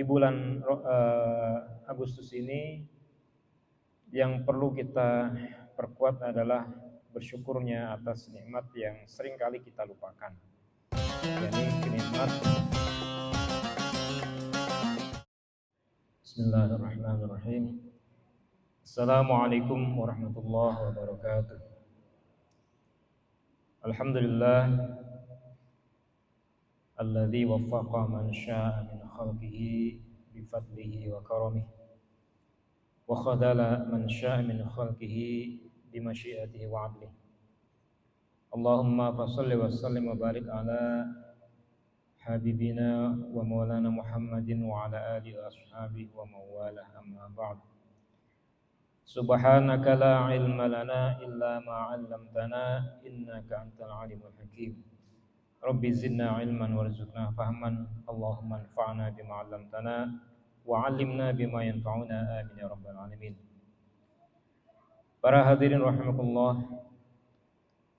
Di bulan Agustus ini yang perlu kita perkuat adalah bersyukurnya atas nikmat yang sering kali kita lupakan, yakni nikmat. Bismillahirrahmanirrahim. Assalamualaikum warahmatullahi wabarakatuh. Alhamdulillah alladzi waffaqa man syaa'a min khalqihi bifadlihi wa karamihi wa khadala man syaa'a min khalqihi bimasyiatihi wa 'adlihi. Allahumma fashalli wa sallim wa barik ala habibina wa maulana Muhammadin wa ala alihi wa ashabihi wa mawalah, amma ba'd. Subhanaka la ilma lana illa ma 'allamtana innaka antal alimul hakim. Rabbi zidna ilman warzuqna fahman. Allahumma anfa'na bima 'allamtana wa 'allimna bima yanfa'una, amin ya rabbal alamin. Para hadirin rahimakumullah,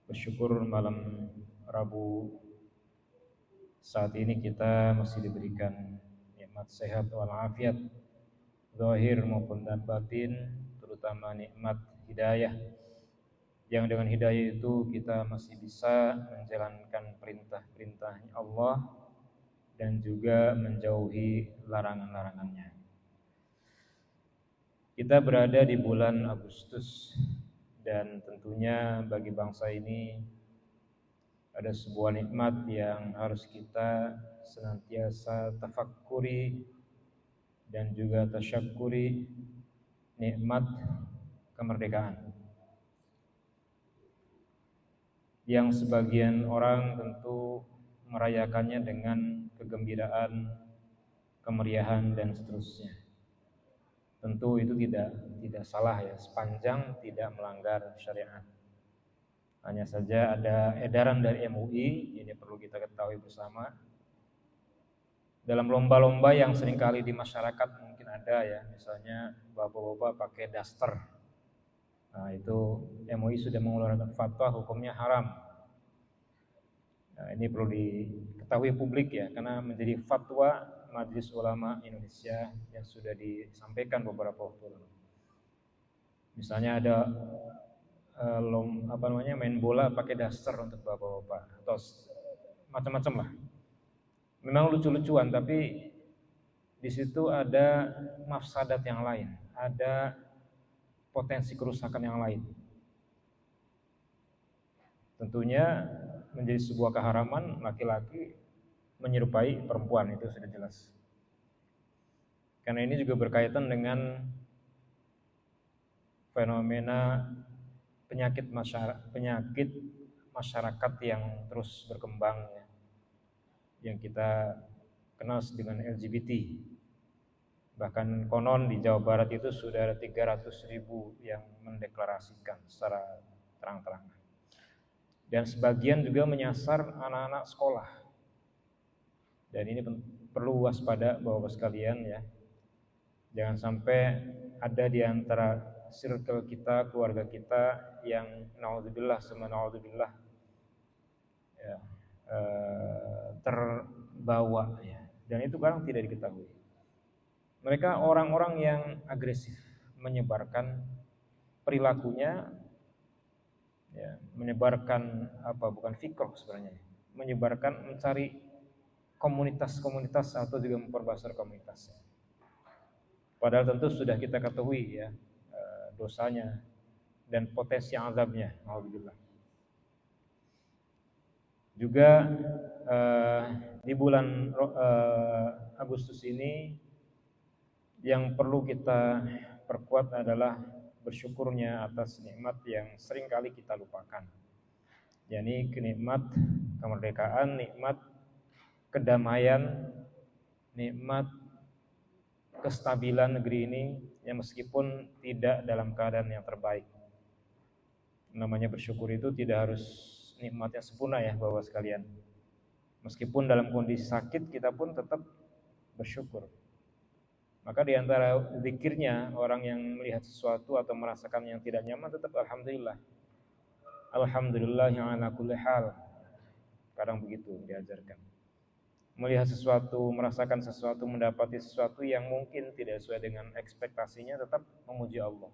bersyukur malam Rabu saat ini kita masih diberikan nikmat sehat walafiat zahir maupun dan batin, terutama nikmat hidayah, yang dengan hidayah itu kita masih bisa menjalankan perintah-perintahnya Allah dan juga menjauhi larangan-larangannya. Kita berada di bulan Agustus dan tentunya bagi bangsa ini ada sebuah nikmat yang harus kita senantiasa tafakkuri dan juga tasyakuri, nikmat kemerdekaan. Yang sebagian orang tentu merayakannya dengan kegembiraan, kemeriahan dan seterusnya. Tentu itu tidak salah ya, sepanjang tidak melanggar syariat. Hanya saja ada edaran dari MUI, ini perlu kita ketahui bersama. Dalam lomba-lomba yang seringkali di masyarakat mungkin ada ya, misalnya bapak-bapak pakai daster. Nah, itu MUI sudah mengeluarkan fatwa hukumnya haram. Nah, ini perlu diketahui publik ya, karena menjadi fatwa Majelis Ulama Indonesia yang sudah disampaikan beberapa waktu lalu. Misalnya ada main bola pakai daster untuk bapak-bapak atau macam-macam lah. Memang lucu-lucuan, tapi di situ ada mafsadat yang lain, ada potensi kerusakan yang lain. Tentunya menjadi sebuah keharaman laki-laki menyerupai perempuan, itu sudah jelas. Karena ini juga berkaitan dengan fenomena penyakit masyarakat yang terus berkembang ya, yang kita kenal dengan LGBT. Bahkan konon di Jawa Barat itu sudah ada 300.000 yang mendeklarasikan secara terang-terangan. Dan sebagian juga menyasar anak-anak sekolah. Dan ini perlu waspada Bapak-Bapak sekalian ya. Jangan sampai ada di antara circle kita, keluarga kita yang naudzubillah ya, terbawa ya. Dan itu kadang tidak diketahui. Mereka orang-orang yang agresif, menyebarkan perilakunya ya, menyebarkan bukan fikih sebenarnya, menyebarkan mencari komunitas-komunitas atau juga memperbesar komunitas. Padahal tentu sudah kita ketahui ya dosanya dan potensi azabnya. Alhamdulillah. Juga di bulan Agustus ini yang perlu kita perkuat adalah bersyukurnya atas nikmat yang sering kali kita lupakan, yakni nikmat kemerdekaan, nikmat kedamaian, nikmat kestabilan negeri ini yang meskipun tidak dalam keadaan yang terbaik. Namanya bersyukur itu tidak harus nikmatnya sempurna ya Bapak sekalian. Meskipun dalam kondisi sakit kita pun tetap bersyukur. Maka di antara zikirnya orang yang melihat sesuatu atau merasakan yang tidak nyaman tetap alhamdulillah. Alhamdulillah yang ala kulli hal. Kadang begitu diajarkan. melihat sesuatu, merasakan sesuatu, mendapati sesuatu yang mungkin tidak sesuai dengan ekspektasinya, tetap memuji Allah.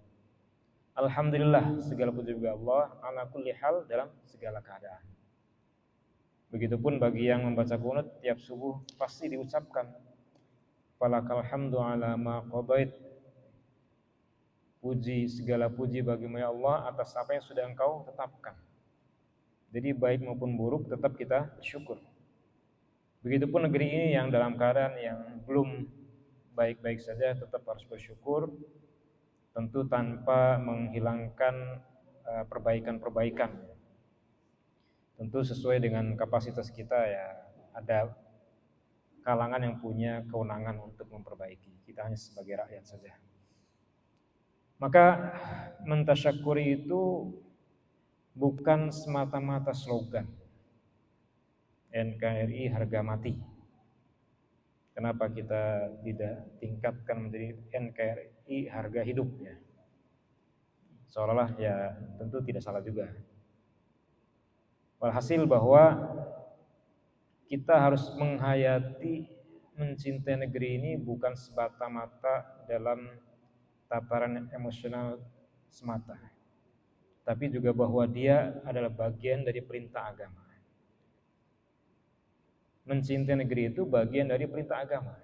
Alhamdulillah, segala puji bagi Allah ala kulli hal, dalam segala keadaan. Begitupun bagi yang membaca kunut tiap subuh pasti diucapkan falakal hamdu ala ma qadait. Puji, segala puji bagimu ya Allah atas apa yang sudah Engkau tetapkan. Jadi baik maupun buruk tetap kita syukur. Begitupun negeri ini yang dalam keadaan yang belum baik-baik saja tetap harus bersyukur, tentu tanpa menghilangkan perbaikan-perbaikan. Tentu sesuai dengan kapasitas kita, ya ada kalangan yang punya kewenangan untuk memperbaiki. Kita hanya sebagai rakyat saja. Maka mentasyakuri itu bukan semata-mata slogan NKRI harga mati. Kenapa kita tidak tingkatkan menjadi NKRI harga hidup ya? Seolah-olah ya tentu tidak salah juga. Walhasil bahwa kita harus menghayati, mencintai negeri ini bukan semata-mata dalam tataran emosional semata, tapi juga bahwa dia adalah bagian dari perintah agama. Mencintai negeri itu bagian dari perintah agama.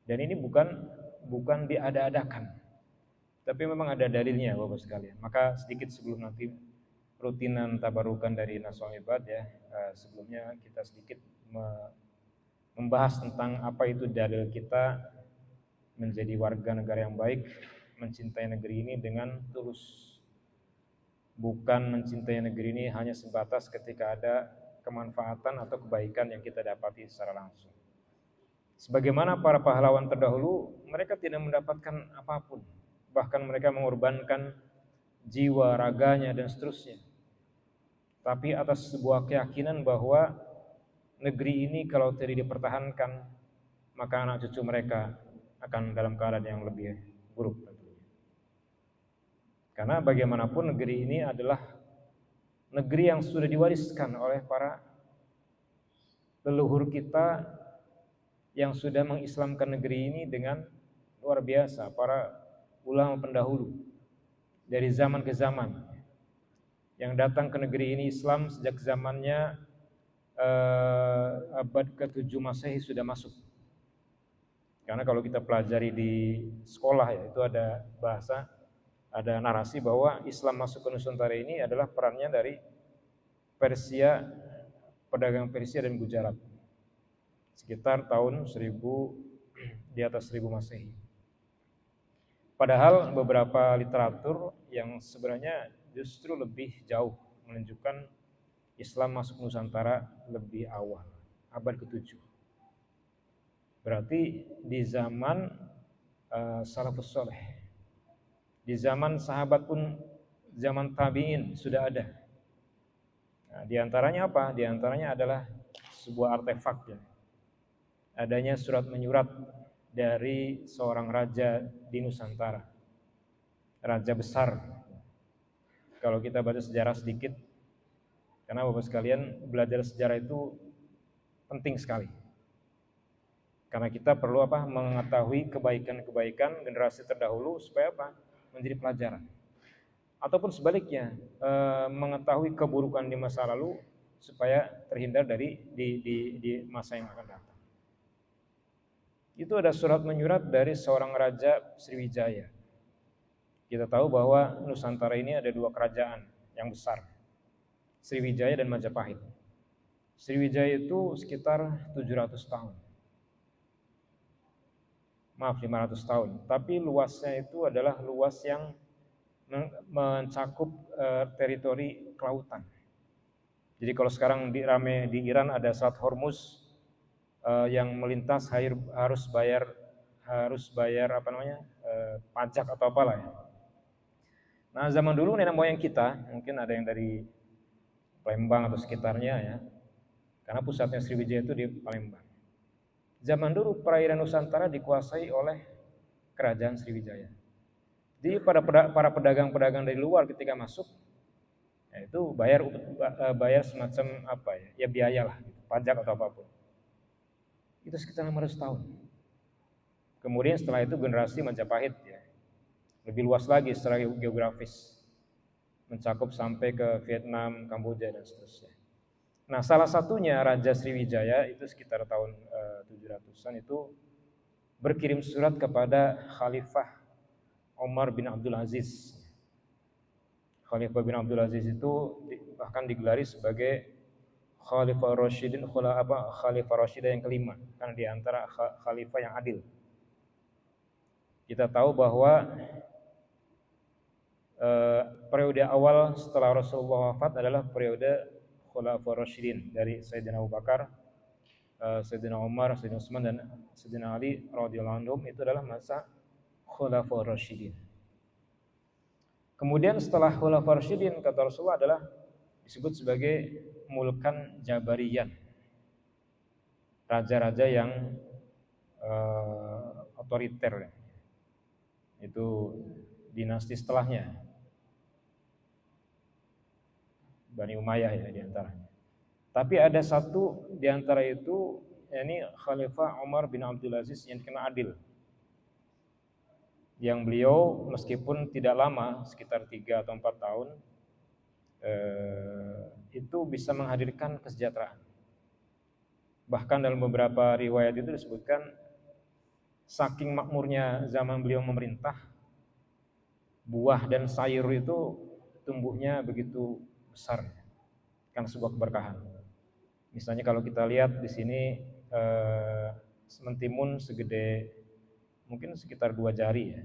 Dan ini bukan diada-adakan, tapi memang ada dalilnya Bapak sekalian. Maka sedikit sebelum nanti rutinan tabarukan dari Nasional Ibad ya, sebelumnya kita sedikit membahas tentang apa itu dalil kita menjadi warga negara yang baik, mencintai negeri ini dengan tulus. Bukan mencintai negeri ini hanya sebatas ketika ada kemanfaatan atau kebaikan yang kita dapati secara langsung. Sebagaimana para pahlawan terdahulu, mereka tidak mendapatkan apapun. Bahkan mereka mengorbankan jiwa, raganya, dan seterusnya. Tapi atas sebuah keyakinan bahwa negeri ini kalau tidak dipertahankan, maka anak cucu mereka akan dalam keadaan yang lebih buruk tentunya. Karena bagaimanapun negeri ini adalah negeri yang sudah diwariskan oleh para leluhur kita yang sudah mengislamkan negeri ini dengan luar biasa. Para ulama pendahulu dari zaman ke zaman yang datang ke negeri ini Islam sejak zamannya abad ke-7 Masehi sudah masuk. Karena kalau kita pelajari di sekolah ya, itu ada bahasa, ada narasi bahwa Islam masuk ke Nusantara ini adalah perannya dari Persia, pedagang Persia dan Gujarat. Sekitar tahun 1000, di atas 1000 Masehi. Padahal beberapa literatur yang sebenarnya justru lebih jauh menunjukkan Islam masuk Nusantara lebih awal, abad ke-7. Berarti di zaman salafus saleh, di zaman sahabat pun, zaman tabi'in sudah ada. Nah, di antaranya apa? Di antaranya adalah sebuah artefak ya. Adanya surat menyurat dari seorang raja di Nusantara, raja besar. Kalau kita baca sejarah sedikit, karena Bapak sekalian belajar sejarah itu penting sekali. Karena kita perlu apa? Mengetahui kebaikan-kebaikan generasi terdahulu supaya apa? Menjadi pelajaran. Ataupun sebaliknya, mengetahui keburukan di masa lalu supaya terhindar dari di masa yang akan datang. Itu ada surat menyurat dari seorang raja Sriwijaya. Kita tahu bahwa Nusantara ini ada dua kerajaan yang besar, Sriwijaya dan Majapahit. Sriwijaya itu sekitar 700 tahun. Maaf, 500 tahun. Tapi luasnya itu adalah luas yang mencakup teritori kelautan. Jadi kalau sekarang rame di Iran ada Selat Hormuz yang melintas harus bayar pajak atau apalah ya. Nah, zaman dulu nenek moyang kita, mungkin ada yang dari Palembang atau sekitarnya ya. Karena pusatnya Sriwijaya itu di Palembang. Zaman dulu perairan Nusantara dikuasai oleh kerajaan Sriwijaya. Jadi para pedagang-pedagang dari luar ketika masuk, itu bayar semacam apa ya biaya lah. pajak atau apapun. Itu sekitar 500 tahun. Kemudian setelah itu generasi Majapahit ya, lebih luas lagi secara geografis, mencakup sampai ke Vietnam, Kamboja dan seterusnya. Nah, salah satunya Raja Sriwijaya itu sekitar tahun 700-an itu berkirim surat kepada Khalifah Umar bin Abdul Aziz. Khalifah bin Abdul Aziz itu bahkan digelari sebagai Khalifah Rasyidin, Khalifah Rasyidah yang kelima, karena di antara khalifah yang adil. Kita tahu bahwa periode awal setelah Rasulullah wafat adalah periode Khulafaur Rasyidin dari Sayyidina Abu Bakar, Sayyidina Umar, Sayyidina Utsman dan Sayyidina Ali radhiyallahu anhum. Itu adalah masa Khulafaur Rasyidin. Kemudian setelah Khulafaur Rasyidin, kata Rasulullah, adalah disebut sebagai Mulkan Jabariyan, raja-raja yang otoriter. Itu dinasti setelahnya, Bani Umayyah ya diantaranya. Tapi ada satu diantara itu, yakni Khalifah Umar bin Abdul Aziz yang dikenal adil, yang beliau meskipun tidak lama, sekitar 3 atau 4 tahun, itu bisa menghadirkan kesejahteraan. Bahkan dalam beberapa riwayat itu disebutkan saking makmurnya zaman beliau memerintah, buah dan sayur itu tumbuhnya begitu besar karena sebuah keberkahan. Misalnya kalau kita lihat di sini mentimun segede mungkin sekitar 2 jari ya.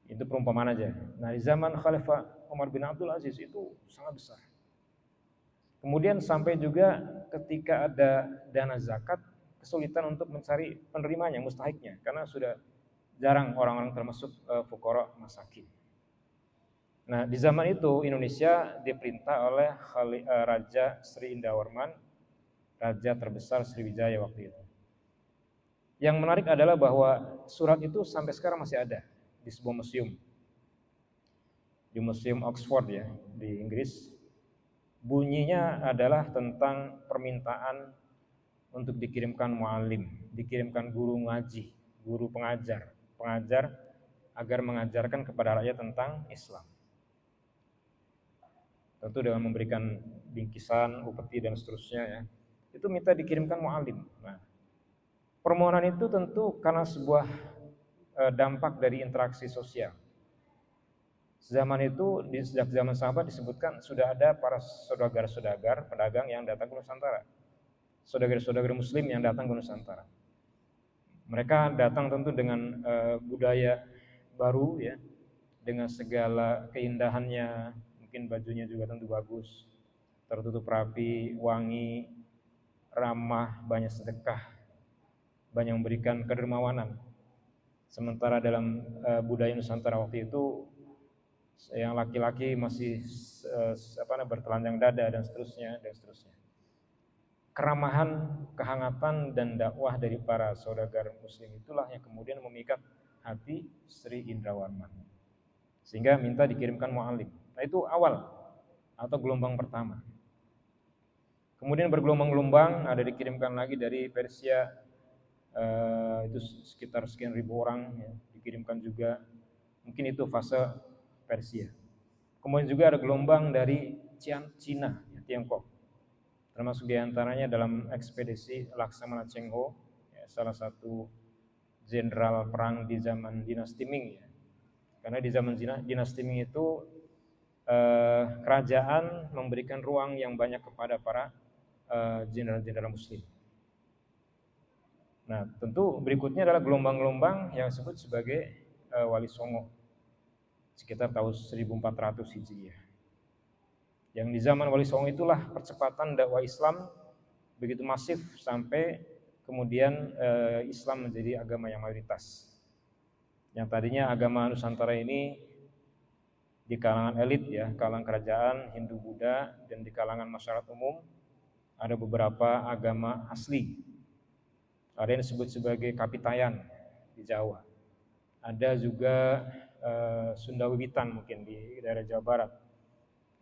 Itu perumpamaan aja. Nah, di zaman Khalifah Umar bin Abdul Aziz itu sangat besar. Kemudian sampai juga ketika ada dana zakat, kesulitan untuk mencari penerimanya, mustahiknya, karena sudah jarang orang-orang termasuk fuqara masakin. Nah, di zaman itu Indonesia diperintah oleh Raja Sri Indawarman, raja terbesar Sriwijaya waktu itu. Yang menarik adalah bahwa surat itu sampai sekarang masih ada di sebuah museum, di Museum Oxford ya, di Inggris. Bunyinya adalah tentang permintaan untuk dikirimkan muallim, dikirimkan guru ngaji, guru pengajar agar mengajarkan kepada rakyat tentang Islam. Tentu dengan memberikan bingkisan, upeti dan seterusnya ya. Itu minta dikirimkan muallim. Nah, permohonan itu tentu karena sebuah dampak dari interaksi sosial. Zaman itu, sejak zaman sahabat disebutkan sudah ada para saudagar-saudagar pedagang yang datang ke Nusantara, saudagar-saudagar Muslim yang datang ke Nusantara. Mereka datang tentu dengan budaya baru ya, dengan segala keindahannya. Mungkin bajunya juga tentu bagus, tertutup rapi, wangi, ramah, banyak sedekah, banyak memberikan kedermawanan. Sementara dalam budaya Nusantara waktu itu, yang laki-laki masih bertelanjang dada dan seterusnya. Keramahan, kehangatan dan dakwah dari para saudagar Muslim itulah yang kemudian memikat hati Sri Indrawarman, sehingga minta dikirimkan muallim. Nah, itu awal atau gelombang pertama. Kemudian bergelombang-gelombang, ada dikirimkan lagi dari Persia, itu sekitar sekian ribu orang ya, dikirimkan juga. Mungkin itu fase Persia. Kemudian juga ada gelombang dari Cina, ya, Tiongkok. Termasuk diantaranya dalam ekspedisi Laksamana Cheng Ho, ya, salah satu jenderal perang di zaman dinasti Ming. Ya. Karena di zaman dinasti Ming itu kerajaan memberikan ruang yang banyak kepada para jenderal-jenderal Muslim. Nah, tentu berikutnya adalah gelombang-gelombang yang disebut sebagai Wali Songo, sekitar tahun 1400 Hijriah. Yang di zaman Wali Songo itulah percepatan dakwah Islam begitu masif sampai kemudian Islam menjadi agama yang mayoritas. Yang tadinya agama Nusantara ini di kalangan elit ya, kalangan kerajaan Hindu Buddha, dan di kalangan masyarakat umum ada beberapa agama asli. Ada yang disebut sebagai Kapitayan di Jawa. Ada juga Sunda Wiwitan mungkin di daerah Jawa Barat.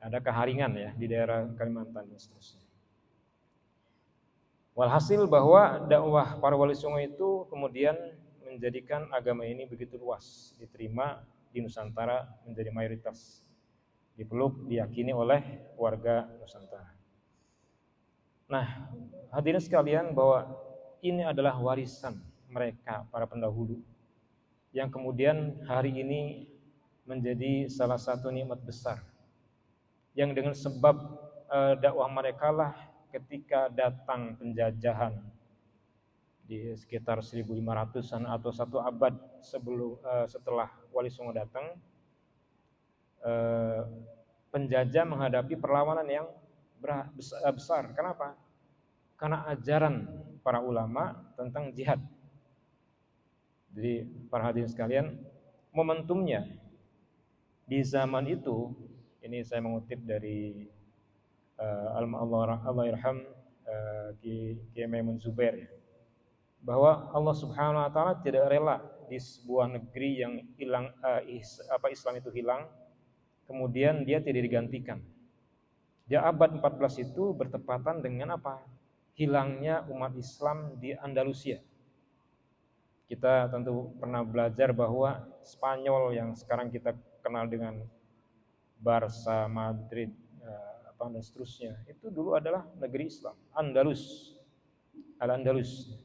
Ada Kaharingan ya di daerah Kalimantan dan seterusnya. Walhasil bahwa dakwah para wali songo itu kemudian menjadikan agama ini begitu luas, diterima di Nusantara menjadi mayoritas, dipeluk, diyakini oleh warga Nusantara. Nah, hadirin sekalian, bahwa ini adalah warisan mereka para pendahulu yang kemudian hari ini menjadi salah satu nikmat besar yang dengan sebab dakwah mereka lah ketika datang penjajahan di sekitar 1500-an atau satu abad setelah Wali Songo datang, penjajah menghadapi perlawanan yang besar. Kenapa? Karena ajaran para ulama tentang jihad. Jadi para hadirin sekalian, momentumnya di zaman itu, ini saya mengutip dari Allahyarham Kiai Maimun Zubair, ya, bahwa Allah Subhanahu wa taala tidak rela di sebuah negeri yang hilang Islam itu hilang, kemudian dia tidak digantikan. Di abad 14 itu bertepatan dengan apa? Hilangnya umat Islam di Andalusia. Kita tentu pernah belajar bahwa Spanyol yang sekarang kita kenal dengan Barca, Madrid, dan seterusnya, itu dulu adalah negeri Islam, Andalus, Al-Andalus,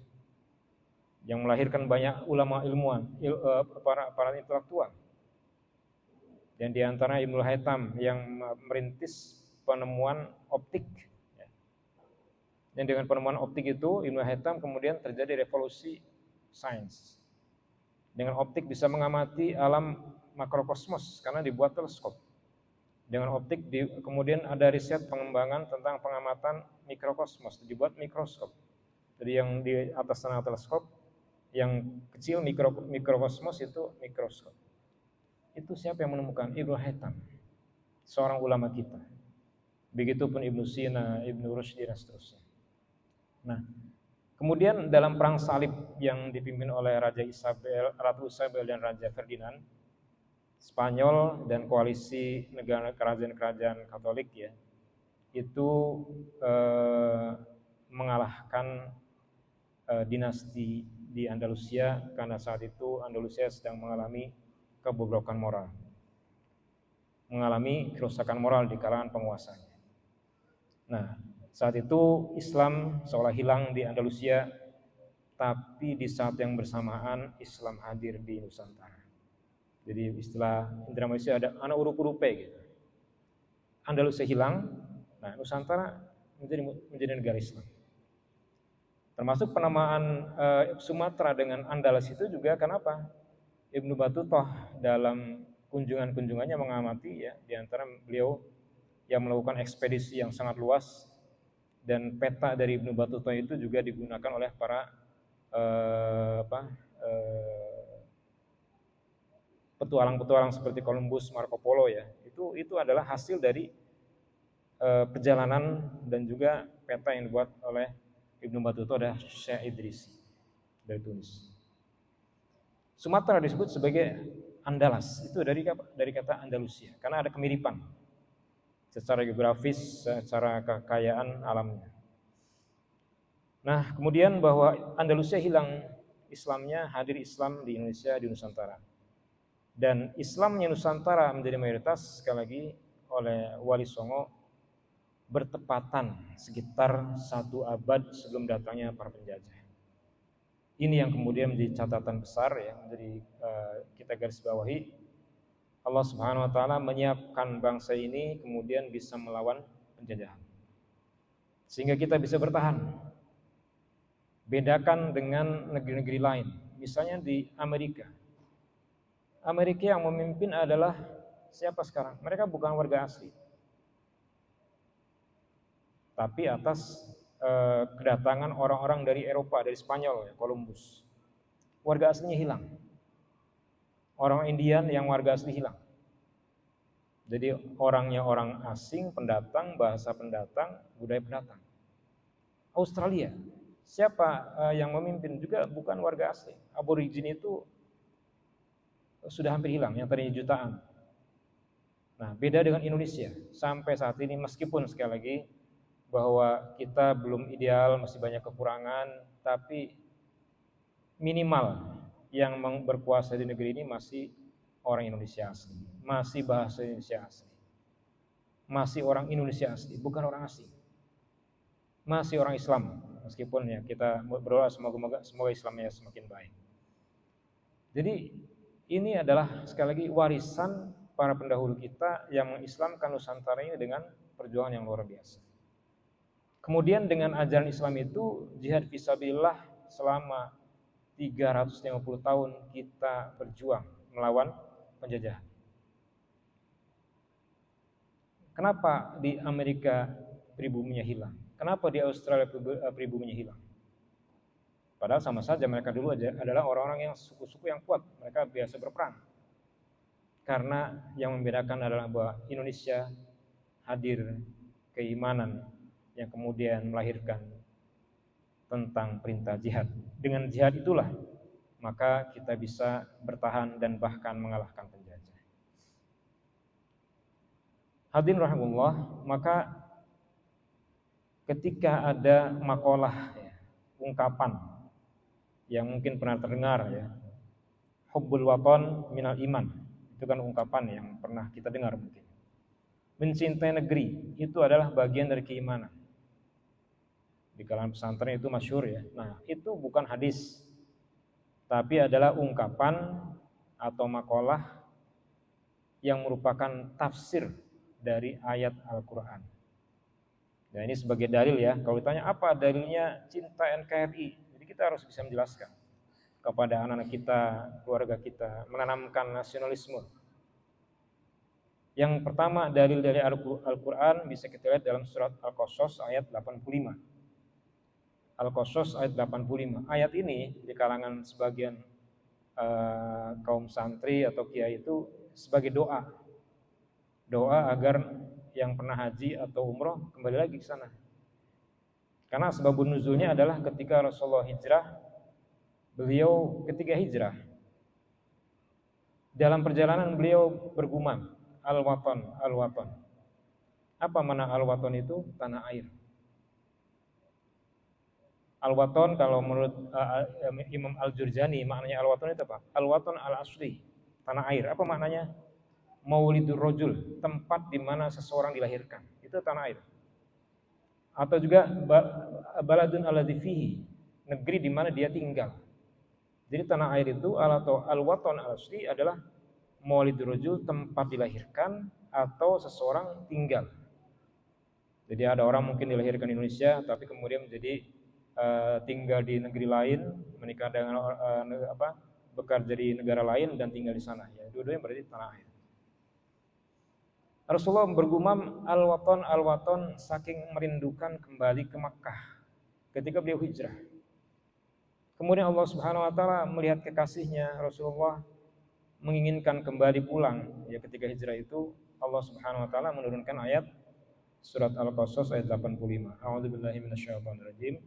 yang melahirkan banyak ulama ilmuwan, para intelektual. Dan di antara Ibnu Haytham yang merintis penemuan optik. Dan dengan penemuan optik itu, Ibnu Haytham kemudian terjadi revolusi sains. Dengan optik bisa mengamati alam makrokosmos karena dibuat teleskop. Dengan optik kemudian ada riset pengembangan tentang pengamatan mikrokosmos, dibuat mikroskop. Jadi yang di atas sana teleskop, yang kecil mikrokosmos itu mikroskop. Itu siapa yang menemukan? Ibnu Haytham, seorang ulama kita. Begitupun Ibnu Sina, Ibnu Rushdi dan seterusnya. Nah, kemudian dalam perang salib yang dipimpin oleh Ratu Isabel dan Raja Ferdinand, Spanyol dan koalisi negara kerajaan-kerajaan Katolik, ya, itu mengalahkan dinasti di Andalusia karena saat itu Andalusia sedang mengalami kebobrokan moral, mengalami kerusakan moral di kalangan penguasanya. Nah, saat itu Islam seolah hilang di Andalusia, tapi di saat yang bersamaan Islam hadir di Nusantara. Jadi istilah Indonesia ada anak urup-urupe gitu. Andalusia hilang, nah Nusantara menjadi negara Islam. Termasuk penamaan Sumatera dengan Andalus itu juga kenapa? Ibnu Battutah dalam kunjungannya mengamati, ya, di antara beliau yang melakukan ekspedisi yang sangat luas, dan peta dari Ibnu Battutah itu juga digunakan oleh para petualang-petualang seperti Columbus, Marco Polo, ya. Itu adalah hasil dari perjalanan dan juga peta yang dibuat oleh Ibnu Battutah dan Syekh Idrisi dari Tunis. Sumatera disebut sebagai Andalas, itu dari kata Andalusia, karena ada kemiripan secara geografis, secara kekayaan alamnya. Nah, kemudian bahwa Andalusia hilang Islamnya, hadir Islam di Indonesia, di Nusantara. Dan Islamnya Nusantara menjadi mayoritas sekali lagi oleh Wali Songo bertepatan sekitar 1 abad sebelum datangnya para penjajah. Ini yang kemudian menjadi catatan besar, ya, menjadi kita garis bawahi. Allah Subhanahu wa taala menyiapkan bangsa ini kemudian bisa melawan penjajahan, sehingga kita bisa bertahan. Bedakan dengan negeri-negeri lain, misalnya di Amerika. Amerika yang memimpin adalah siapa sekarang? Mereka bukan warga asli, tapi atas kedatangan orang-orang dari Eropa, dari Spanyol, ya, Columbus. Warga aslinya hilang. Orang Indian yang warga asli hilang. Jadi orangnya orang asing, pendatang, bahasa pendatang, budaya pendatang. Australia, siapa yang memimpin? Juga bukan warga asli. Aborigin itu sudah hampir hilang, yang tadinya jutaan. Nah, beda dengan Indonesia. Sampai saat ini, meskipun sekali lagi bahwa kita belum ideal, masih banyak kekurangan, tapi minimal yang berkuasa di negeri ini masih orang Indonesia asli, masih bahasa Indonesia asli, masih orang Indonesia asli, bukan orang asing, masih orang Islam. Meskipun ya kita berdoa semoga Islamnya semakin baik. Jadi ini adalah sekali lagi warisan para pendahulu kita yang mengislamkan Nusantara ini dengan perjuangan yang luar biasa. Kemudian dengan ajaran Islam itu jihad fisabilillah selama 350 tahun kita berjuang melawan penjajahan. Kenapa di Amerika pribuminya hilang? Kenapa di Australia pribuminya hilang? Padahal sama saja mereka dulu adalah orang-orang yang suku-suku yang kuat, mereka biasa berperang. Karena yang membedakan adalah bahwa Indonesia hadir keimanan yang kemudian melahirkan tentang perintah jihad. Dengan jihad itulah maka kita bisa bertahan dan bahkan mengalahkan penjajah. Hadirin rahimahullah, maka ketika ada makalah ungkapan yang mungkin pernah terdengar ya, hubbul waton minal iman, itu kan ungkapan yang pernah kita dengar mungkin. Mencintai negeri itu adalah bagian dari keimanan. Di kalangan pesantren itu masyhur ya. Nah, itu bukan hadis, tapi adalah ungkapan atau makalah yang merupakan tafsir dari ayat Al-Quran. Nah, ini sebagai dalil ya. Kalau ditanya apa dalilnya cinta NKRI, jadi kita harus bisa menjelaskan kepada anak-anak kita, keluarga kita, menanamkan nasionalisme. Yang pertama dalil dari Al-Quran bisa kita lihat dalam surat Al-Qasas ayat 85. Al-Qasas ayat 85. Ayat ini di kalangan sebagian kaum santri atau kiai itu sebagai doa. Doa agar yang pernah haji atau umroh kembali lagi ke sana. Karena sebabun nuzulnya adalah ketika Rasulullah hijrah, beliau ketika hijrah dalam perjalanan beliau bergumam, al-watan, al-watan. Apa makna al-watan itu? Tanah air. Al-watan kalau menurut Imam Al-Jurjani maknanya al-watan itu apa? Al-watan al-asli, tanah air. Apa maknanya? Maulidur rajul, tempat di mana seseorang dilahirkan. Itu tanah air. Atau juga baladun alladzi fihi, negeri di mana dia tinggal. Jadi tanah air itu atau al-watan al-asli adalah maulidur rajul, tempat dilahirkan atau seseorang tinggal. Jadi ada orang mungkin dilahirkan di Indonesia tapi kemudian menjadi tinggal di negeri lain, menikah dengan bekerja di negara lain dan tinggal di sana. Ya, dua-duanya berarti tanah air. Rasulullah bergumam al-watan al-watan saking merindukan kembali ke Makkah ketika beliau hijrah. Kemudian Allah Subhanahu wa taala melihat kekasihnya Rasulullah menginginkan kembali pulang. Ya, ketika hijrah itu Allah Subhanahu wa taala menurunkan ayat surat Al-Qasas ayat 85. A'udzubillahi minasyaitonir rajim.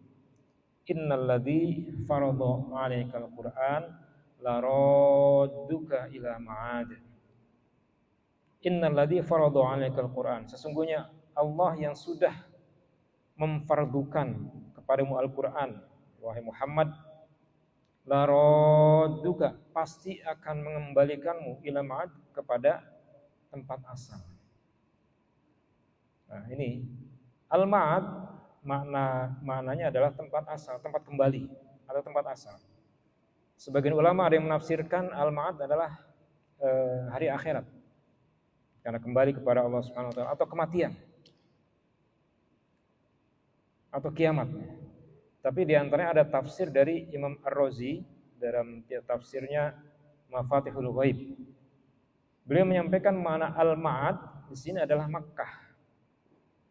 Innalladzi farada 'alaikal Qur'an laradduka ila ma'ad. Innalladzi farada 'alaikal Qur'an. Sesungguhnya Allah yang sudah memfardukan kepadamu Al-Qur'an, wahai Muhammad, laradduka, pasti akan mengembalikanmu ila ma'ad, kepada tempat asal. Nah, ini al-ma'ad maknanya adalah tempat asal, tempat kembali atau tempat asal. Sebagian ulama ada yang menafsirkan al-ma'ad adalah hari akhirat. Karena kembali kepada Allah Subhanahu wa taala, atau kematian. Atau kiamat. Tapi di antaranya ada tafsir dari Imam Ar-Razi dalam tafsirnya Mafatihul Ghaib. Beliau menyampaikan makna al-ma'ad di sini adalah Makkah.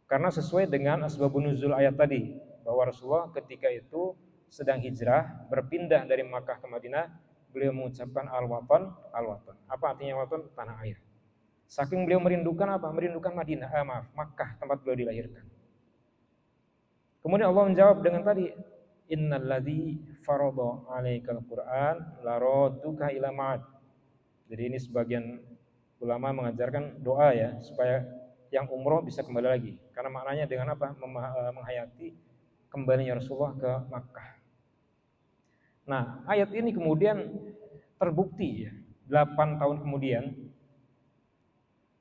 Karena sesuai dengan asbabun nuzul ayat tadi, bahwa Rasulullah ketika itu sedang hijrah, berpindah dari Makkah ke Madinah, beliau mengucapkan al-watan, al-watan. Apa artinya watan? Tanah air. Saking beliau merindukan apa? Merindukan Makkah, tempat beliau dilahirkan. Kemudian Allah menjawab dengan tadi, innalladzi farada 'alaikal Qur'an laradduka ila ma'ad. Jadi ini sebagian ulama mengajarkan doa ya, supaya yang umroh bisa kembali lagi. Karena maknanya dengan apa? Menghayati kembalinya Rasulullah ke Makkah. Nah, ayat ini kemudian terbukti ya. 8 tahun kemudian,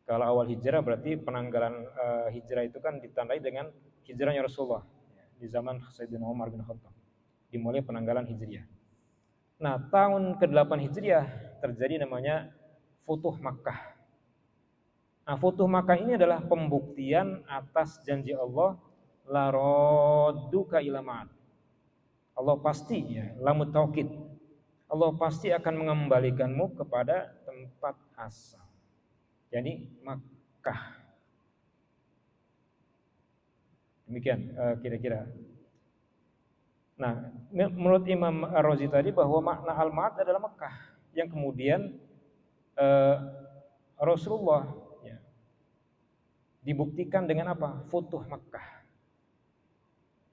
kalau awal hijrah berarti penanggalan hijrah itu kan ditandai dengan hijrahnya Rasulullah di zaman Sayyidina Umar bin Khattab. Dimulai penanggalan hijriah. Nah, tahun ke-8 hijriah terjadi namanya Futuh Makkah. Nah, Futuh Makkah ini adalah pembuktian atas janji Allah, la radduka ila ma'ad. Allah pasti ya, lamut taukid. Allah pasti akan mengembalikanmu kepada tempat asal. Jadi Makkah. Demikian kira-kira. Nah, menurut Imam Ar-Razi tadi bahwa makna al-ma'ad adalah Makkah yang kemudian Rasulullah ya, dibuktikan dengan apa? Futuh Makkah.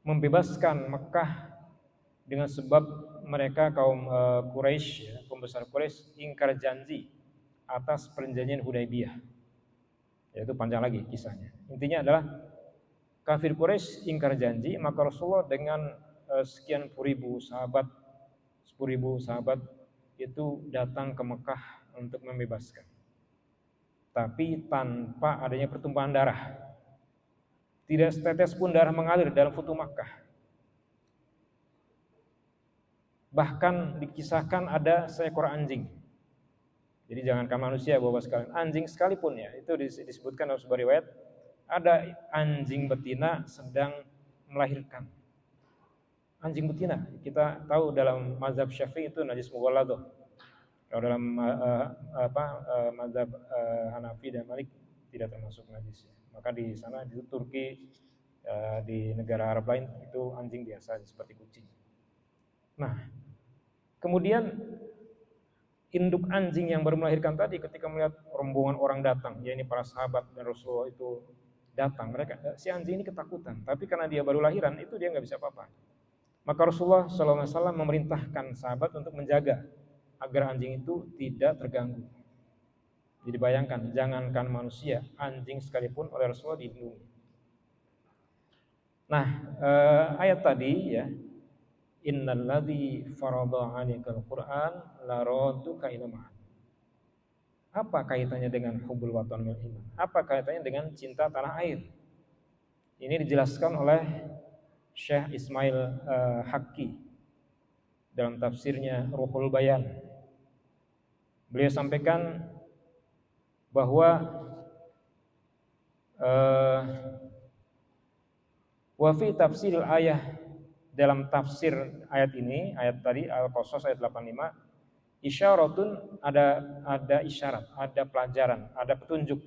Membebaskan Makkah dengan sebab mereka kaum Quraisy, ya, pembesar Quraisy ingkar janji atas perjanjian Hudaybiyah. Yaitu panjang lagi kisahnya. Intinya adalah kafir Quraisy ingkar janji, maka Rasulullah dengan sekian ribu sahabat, 10.000 sahabat itu datang ke Mekah untuk membebaskan. Tapi tanpa adanya pertumpahan darah. Tidak setetes pun darah mengalir dalam Futuh Makkah. Bahkan dikisahkan ada seekor anjing. Jadi jangankan manusia Bapak sekalian, anjing sekalipun ya, itu disebutkan dalam sebuah riwayat, ada anjing betina sedang melahirkan. Anjing betina, kita tahu dalam mazhab Syafi'i itu najis mughalladah. Kalau dalam mazhab Hanafi dan Malik tidak termasuk najis. Maka di sana di Turki, di negara Arab lain itu anjing biasa seperti kucing. Nah, kemudian induk anjing yang baru melahirkan tadi ketika melihat rombongan orang datang, yakni para sahabat dan Rasulullah itu datang, si anjing ini ketakutan. Tapi karena dia baru lahiran, itu dia nggak bisa apa-apa. Maka Rasulullah SAW memerintahkan sahabat untuk menjaga agar anjing itu tidak terganggu. Jadi bayangkan, jangankan manusia, anjing sekalipun oleh Rasulullah dilindungi. Nah, ayat tadi ya, innal ladzi farada 'alaikal Qur'an la radduka ila ma'ad. Apa kaitannya dengan hubbul watan wal iman? Apa kaitannya dengan cinta tanah air? Ini dijelaskan oleh Syekh Ismail Haqqi dalam tafsirnya Ruhul Bayan. Beliau sampaikan bahwa wa fi tafsiril ayah, dalam tafsir ayat ini, ayat tadi Al-Qasas ayat 85, isyaratun, ada isyarat, ada pelajaran, ada petunjuk.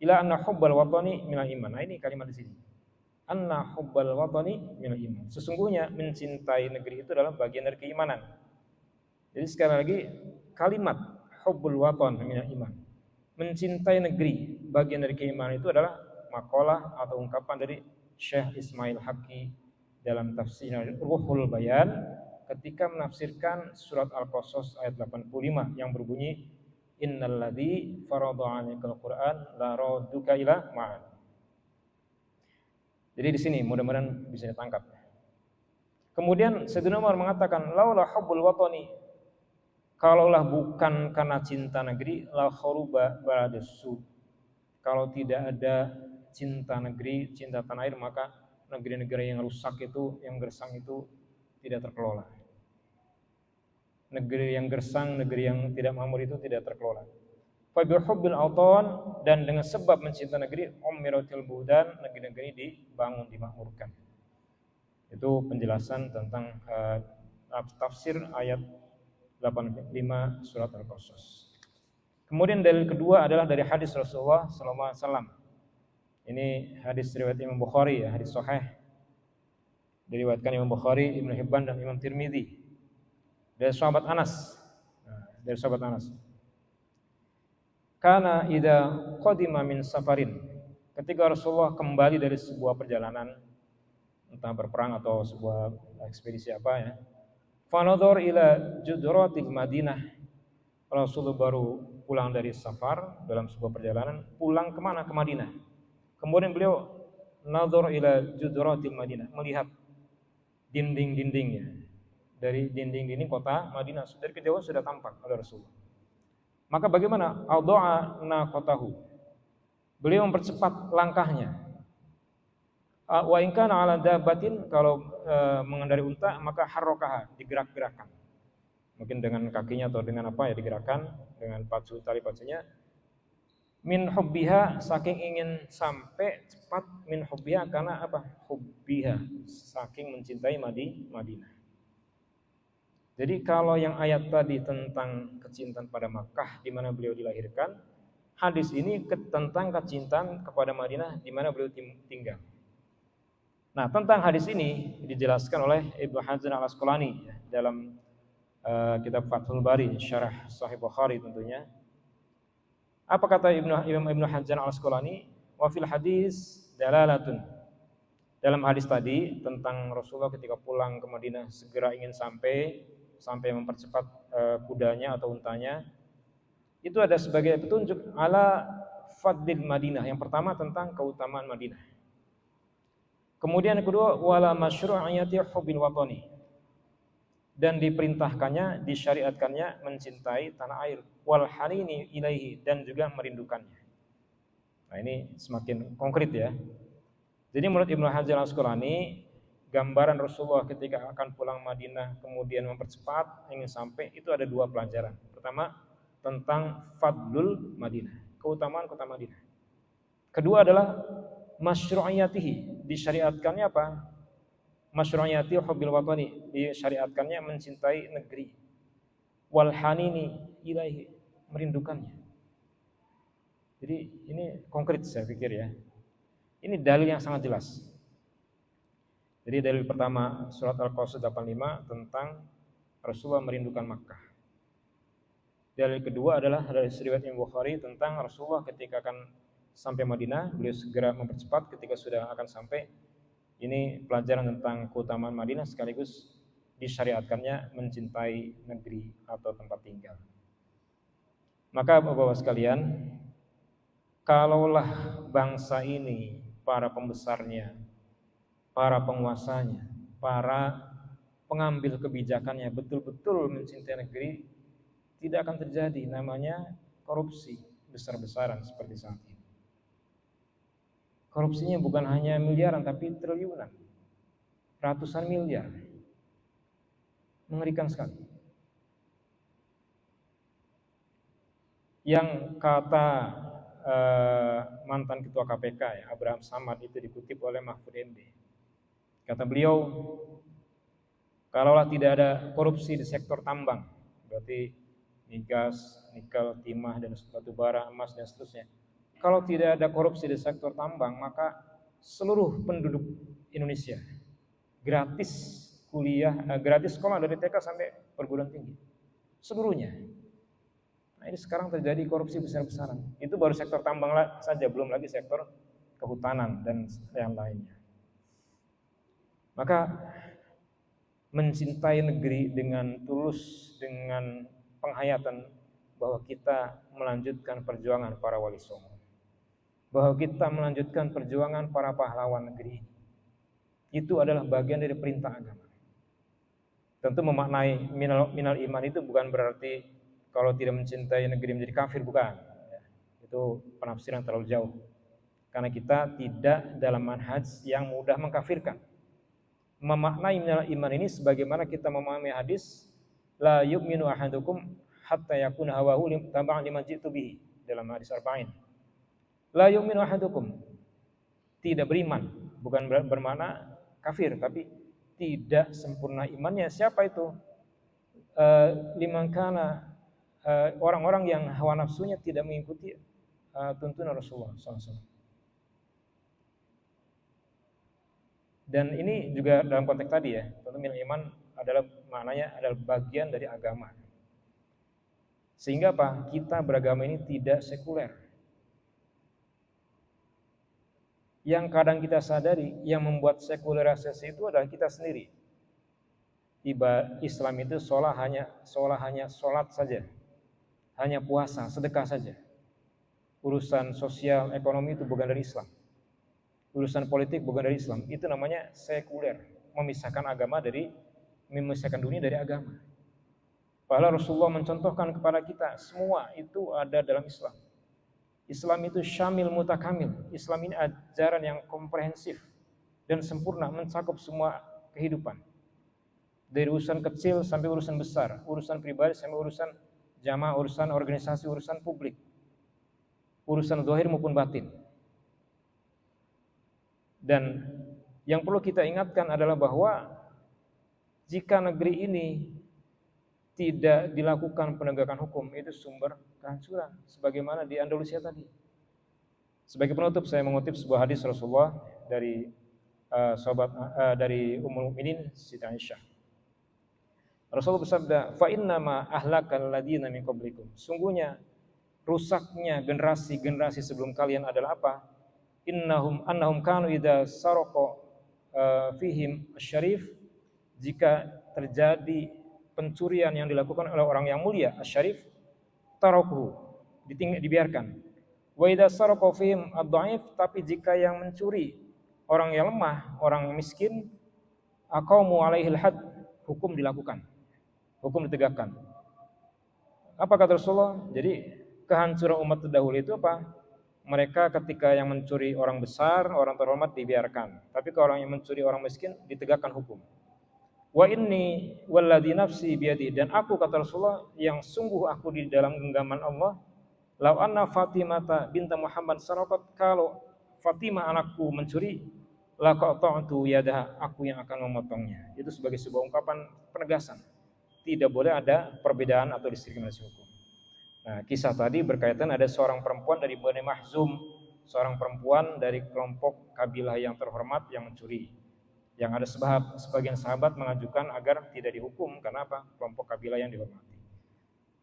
Ila anna hubbal watani minal iman. Nah, ini kalimat di sini. Anna hubbal watani minal iman. Sesungguhnya mencintai negeri itu adalah bagian dari keimanan. Jadi sekali lagi kalimat hubbul watan minal iman. Mencintai negeri, bagian dari keimanan itu adalah makalah atau ungkapan dari Syekh Ismail Haqqi dalam tafsir Ruhul Bayan ketika menafsirkan surat Al-Qasas ayat 85 yang berbunyi innal ladzi farada 'alaikal Qur'an la radduka ila ma'ad. Jadi di sini mudah-mudahan bisa ditangkap. Kemudian Sayyidina Umar mengatakan laula hubbul watani, kalaulah bukan karena cinta negeri, la kharuba baladus. Kalau tidak ada cinta negeri, cinta tanah air, maka negeri-negeri yang rusak itu, yang gersang itu tidak terkelola. Negeri yang gersang, negeri yang tidak makmur itu tidak terkelola. Fa bi hubbil awtan, dan dengan sebab mencinta negeri, umiratil budan, negeri-negeri dibangun, dimakmurkan. Itu penjelasan tentang tafsir ayat 85 surat Al-Qasas. Kemudian dalil kedua adalah dari hadis Rasulullah SAW. Ini hadis riwayat Imam Bukhari ya, hadis sahih. Diriwayatkan Imam Bukhari, Ibnu Hibban dan Imam Tirmidzi. Dari sahabat Anas. Dari sahabat Anas. Kana idza qadima min safarin. Ketika Rasulullah kembali dari sebuah perjalanan, entah berperang atau sebuah ekspedisi apa ya. Fa nadhar ila judratil Madinah. Rasulullah baru pulang dari safar dalam sebuah perjalanan, pulang kemana? Ke Madinah. Kemudian beliau nazar ila judratil Madinah, melihat dinding-dindingnya. Dari dinding-dinding kota Madinah, dari kejauhan sudah tampak oleh Rasulullah. Maka bagaimana? Adha'a naqatahu. Beliau mempercepat langkahnya. Wa in kana 'ala dabbatin, kalau mengendarai unta maka harrakaha, digerak-gerakkan. Mungkin dengan kakinya atau dengan apa ya, digerakkan dengan tali pacunya. Min hubbiha, saking ingin sampai cepat, min hubbiha karena apa? Hubbiha, saking mencintai Madinah. Jadi kalau yang ayat tadi tentang kecintaan pada Makkah di mana beliau dilahirkan, hadis ini tentang kecintaan kepada Madinah di mana beliau tinggal. Nah, tentang hadis ini dijelaskan oleh Ibnu Hajar Al-Asqalani ya, dalam kitab Fathul Bari, syarah Sahih Bukhari tentunya. Apa kata Ibnu Hajar Al-Asqalani? Wa fil hadis dalalatun. Dalam hadis tadi tentang Rasulullah ketika pulang ke Madinah segera ingin sampai mempercepat kudanya atau untanya, itu ada sebagai petunjuk ala fadlil Madinah. Yang pertama tentang keutamaan Madinah. Kemudian yang kedua wala masyru'iyati hubbil watani. Dan diperintahkannya, disyariatkannya mencintai tanah air, wal hanini ilaihi, dan juga merindukannya. Nah, ini semakin konkret ya. Jadi menurut Ibnu Hajar Al-Asqalani, gambaran Rasulullah ketika akan pulang Madinah kemudian mempercepat ingin sampai, itu ada dua pelajaran. Pertama tentang fadlul Madinah, keutamaan kota Madinah. Kedua adalah masyru'iyatihi, disyariatkannya apa? Masyru'iyati hubbil watani, disyariatkannya mencintai negeri, wal hanini ilaihi, merindukannya. Jadi ini konkret saya pikir ya. Ini dalil yang sangat jelas. Jadi dalil pertama surat Al-Qasas 85 tentang Rasulullah merindukan Makkah. Dalil kedua adalah dari riwayat Imam Bukhari tentang Rasulullah ketika akan sampai Madinah, beliau segera mempercepat ketika sudah akan sampai. Ini pelajaran tentang keutamaan Madinah sekaligus disyariatkannya mencintai negeri atau tempat tinggal. Maka Bapak-bapak sekalian, kalaulah bangsa ini, para pembesarnya, para penguasanya, para pengambil kebijakannya betul-betul mencintai negeri, tidak akan terjadi namanya korupsi besar-besaran seperti saat ini. Korupsinya bukan hanya miliaran tapi triliunan, ratusan miliar. Mengerikan sekali. Yang kata mantan ketua KPK ya, Abraham Samad, itu dikutip oleh Mahfud MD. Kata beliau, kalaulah tidak ada korupsi di sektor tambang, berarti migas, nikel, timah dan batu bara, emas dan seterusnya. Kalau tidak ada korupsi di sektor tambang, maka seluruh penduduk Indonesia gratis kuliah, gratis sekolah dari TK sampai perguruan tinggi, seluruhnya. Nah, ini sekarang terjadi korupsi besar-besaran. Itu baru sektor tambang saja, belum lagi sektor kehutanan dan yang lainnya. Maka mencintai negeri dengan tulus, dengan penghayatan bahwa kita melanjutkan perjuangan para wali songo, bahwa kita melanjutkan perjuangan para pahlawan negeri, itu adalah bagian dari perintah agama. Tentu memaknai minal iman itu bukan berarti kalau tidak mencintai negeri menjadi kafir, bukan. Itu penafsiran terlalu jauh. Karena kita tidak dalam manhaj yang mudah mengkafirkan. Memaknai minal iman ini sebagaimana kita memahami hadis la yu'minu ahadukum hatta yakuna hawahu tab'an liman ji'tu bihi, dalam hadis arba'in. La yu'minu ahadukum, tidak beriman, bukan bermakna kafir, tapi tidak sempurna imannya. Siapa itu? Liman kana, orang-orang yang hawa nafsunya tidak mengikuti tuntunan Rasulullah SAW. Dan ini juga dalam konteks tadi ya, tentu minal iman adalah maknanya adalah bagian dari agama. Sehingga apa? Kita beragama ini tidak sekuler. Yang kadang kita sadari, yang membuat sekularisasi itu adalah kita sendiri. Islam itu seolah hanya sholat saja. hanya puasa, sedekah saja. Urusan sosial, ekonomi itu bukan dari Islam. Urusan politik bukan dari Islam. Itu namanya sekuler, memisahkan dunia dari agama. Padahal Rasulullah mencontohkan kepada kita semua itu ada dalam Islam. Islam itu syamil mutakamil. Islam ini ajaran yang komprehensif dan sempurna, mencakup semua kehidupan. Dari urusan kecil sampai urusan besar, urusan pribadi sampai urusan jamaah, urusan organisasi, urusan publik, urusan zahir maupun batin. Dan yang perlu kita ingatkan adalah bahwa jika negeri ini tidak dilakukan penegakan hukum, itu sumber kehancuran sebagaimana di Andalusia tadi. Sebagai penutup saya mengutip sebuah hadis Rasulullah dari dari Ummul Mukminin Siti Aisyah. Rasulullah bersabda, "Fa innama ahlakal ladzina min qablikum." Sungguhnya rusaknya generasi-generasi sebelum kalian adalah apa? Annahum kanu idza saraqa fihim asy-syarif, jika terjadi pencurian yang dilakukan oleh orang yang mulia, asy-syarif, tarakuhu, dibiarkan. Wa idza saraqa fihim ad-dhaif, tapi jika yang mencuri orang yang lemah, orang yang miskin, aqamu alaihil had, hukum dilakukan. Hukum ditegakkan. Apa kata Rasulullah? Jadi kehancuran umat terdahulu itu apa? Mereka ketika yang mencuri orang besar, orang terhormat dibiarkan. Tapi kalau orang yang mencuri orang miskin ditegakkan hukum. Wa inni walladzi nafsi biyadi, dan aku kata Rasulullah yang sungguh aku di dalam genggaman Allah, lau anna Fatimah binta Muhammad saraqat, kalau Fatimah anakku mencuri, laqata'tu yadaha, aku yang akan memotongnya. Itu sebagai sebuah ungkapan penegasan. Tidak boleh ada perbedaan atau diskriminasi hukum. Nah, kisah tadi berkaitan ada seorang perempuan dari Bani Mahzum, seorang perempuan dari kelompok kabilah yang terhormat yang mencuri. Yang ada sebagian sahabat mengajukan agar tidak dihukum karena apa? Kelompok kabilah yang dihormati.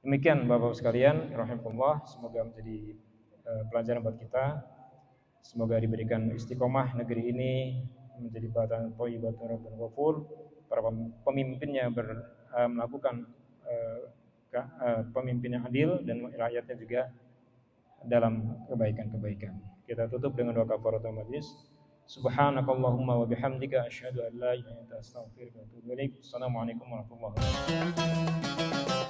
Demikian Bapak-Bapak sekalian, rahimakumullah, semoga menjadi pelajaran buat kita. Semoga diberikan istiqomah negeri ini menjadi batan thayyibatun rabbun ghafur. Para pemimpinnya melakukan pemimpin yang adil dan rakyatnya juga dalam kebaikan-kebaikan. Kita tutup dengan doa kafaratul majlis. Subhanakallahumma wa bihamdika asyhadu an la ilaha illa anta astaghfiruka wa atubu ilaik. Assalamualaikum warahmatullahi wabarakatuh.